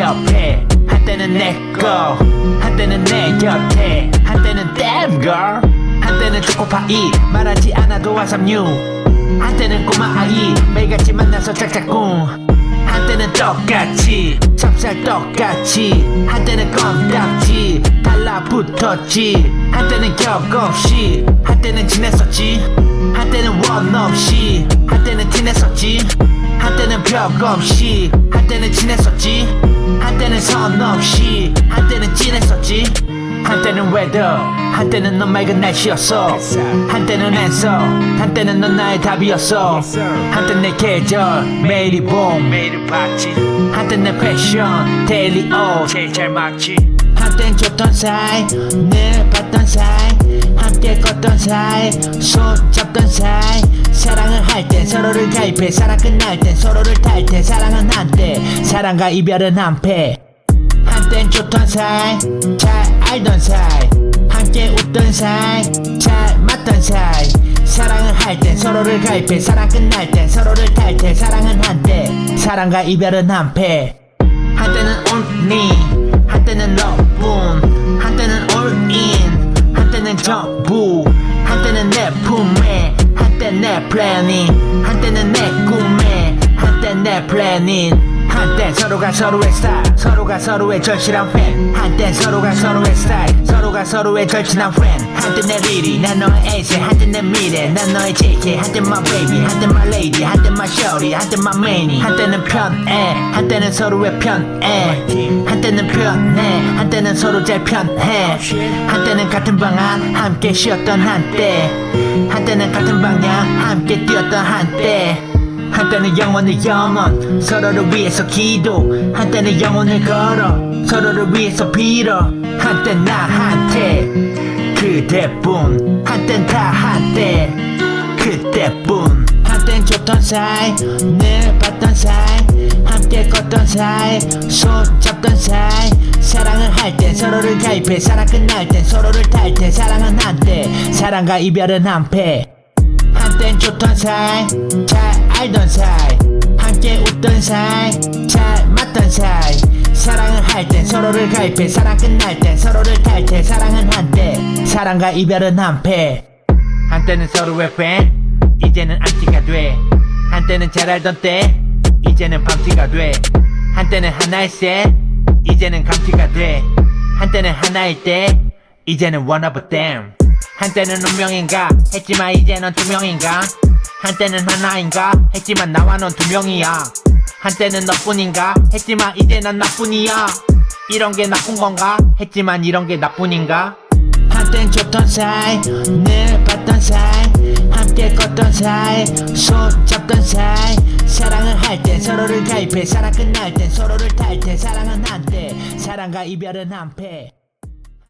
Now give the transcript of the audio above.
옆에 한때는 내꺼 한때는 내 곁에 한때는 damn girl 한때는 초코파이 말하지 않아도 와삼류 한때는 꼬마 아이 매일같이 만나서 짝짝꿍 한때는 똑같이 찹쌀 똑같이 한때는 껌딱지 달라붙었지 한때는 격 없이 한때는 지냈었지 한때는 원 없이 한때는 티냈었지 한때는 벽 없이 한때는 지냈었지 한때는 선 없이 한때는 찐했었지 한때는 weather 한때는 넌 맑은 날씨였어 한때는 answer 한때는 넌 나의 답이었어 한때는 내 계절 매일이 봄 매일이 밭지 한때는 내 패션 데일리 옷 제일 잘 맞지 한땐 줬던 사이 늘 봤던 사이 함께 걷던 사이 손 잡던 사이 사랑을 할 땐 서로를 가입해 사랑 끝날 땐 서로를 탈퇴 사랑은 한때 사랑과 이별은 한패 한땐 줬던 사이 잘 알던 사이 함께 웃던 사이 잘 맞던 사이 사랑을 할 땐 서로를 가입해 사랑 끝날 땐 서로를 탈퇴 사랑은 한때 사랑과 이별은 한패 한때는 only 한때는 너뿐 한때는 all in 한때는 전부 한때는 내 품에 한때는 내 planning 한때는 내 꿈에 한때는 내 planning 한땐 서로가 서로의 스타일 서로가 서로의 절실한 팬 한땐 서로가 서로의 스타일 서로가 서로의 절친한 friend 한땐 내 리리 난 너의 에이스 한땐 내 미래 난 너의 JK 한땐 my baby 한땐 my lady 한땐 my shorty 한땐 my mainy 한때는 편해 한때는 서로의 편해 한때는 편해 한때는 서로 잘 편해 한때는 같은 방 안 함께 쉬었던 한때 한때는 같은 방향 함께 뛰었던 한때 한때는 영원의 영원 서로를 위해서 기도 한때는 영혼을 걸어 서로를 위해서 빌어 한땐 나한테 그대뿐 한땐 다 한때 그때뿐 한땐 줬던 사이 늘 봤던 사이 함께 걷던 사이 손 잡던 사이 사랑을 할 땐 서로를 가입해 사랑 끝날 땐 서로를 탈퇴 사랑은 한때 사랑과 이별은 한패 한땐 줬던 사이 잘 알던 사이 함께 웃던 사이 잘 맞던 사이 사랑을 할 땐 서로를 가입해 사랑 끝날 땐 서로를 탈퇴 사랑은 한때 사랑과 이별은 한패 한때는 서로의 팬 이제는 안티가 돼 한때는 잘 알던 때 이제는 밤티가 돼 한때는 하나의 셋 이제는 감티가 돼 한때는 하나일 때 이제는 one of them 한때는 운명인가 했지만 이제 넌 두 명인가 한때는 하나인가 했지만 나와 넌 두 명이야 한때는 너뿐인가 했지만 이제 난 나뿐이야 이런 게 나쁜 건가 했지만 이런 게 나뿐인가 한땐 줬던 사이 늘 봤던 사이 함께 걷던 사이 손 잡던 사이 사랑을 할 땐 서로를 가입해 사랑 끝날 땐 서로를 탈퇴 사랑은 한때 사랑과 이별은 한패